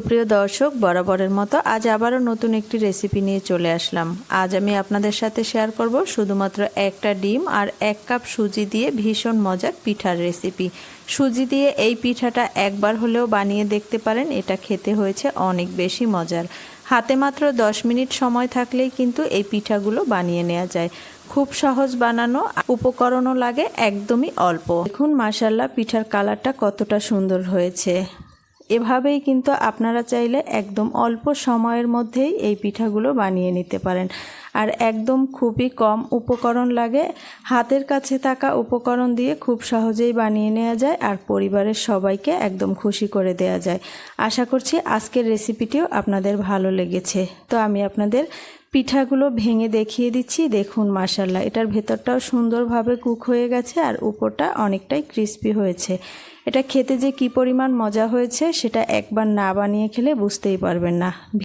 সুপ্রিয় দর্শক, বরাবরের মতো আজ আবারও নতুন একটি রেসিপি নিয়ে চলে আসলাম। আজ আমি আপনাদের সাথে শেয়ার করব শুধুমাত্র একটা ডিম আর 1 কাপ সুজি দিয়ে ভীষণ মজার পিঠার রেসিপি। সুজি দিয়ে এই পিঠাটা একবার হলেও বানিয়ে দেখতে পারেন, এটা খেতে হয়েছে অনেক বেশি মজার। হাতে মাত্র 10 মিনিট সময় থাকলেই কিন্তু এই পিঠাগুলো বানিয়ে নেওয়া যায়। খুব সহজ বানানো, উপকরণও লাগে একদমই অল্প। দেখুন মাশাআল্লাহ পিঠার কালারটা কতটা সুন্দর হয়েছে। এভাবেই কিন্তু আপনারা চাইলে একদম অল্প সময়ের মধ্যেই এই পিঠাগুলো বানিয়ে নিতে পারেন। আর একদম খুবই কম উপকরণ লাগে, হাতের কাছে থাকা উপকরণ দিয়ে খুব সহজেই বানিয়ে নেওয়া যায় আর পরিবারের সবাইকে একদম খুশি করে দেওয়া যায়। আশা করছি আজকের রেসিপিটিও আপনাদের ভালো লেগেছে। তো আমি আপনাদের পিঠাগুলো ভেঙে দেখিয়ে দিচ্ছি। দেখুন মাশাআল্লাহ এটার ভেতরটাও সুন্দরভাবে কুক হয়ে গেছে আর উপরটা অনেকটাই ক্রিস্পি হয়েছে। এটা খেতে যে কি পরিমাণ মজা হয়েছে সেটা একবার না বানিয়ে খেলে বুঝতেই পারবেন না।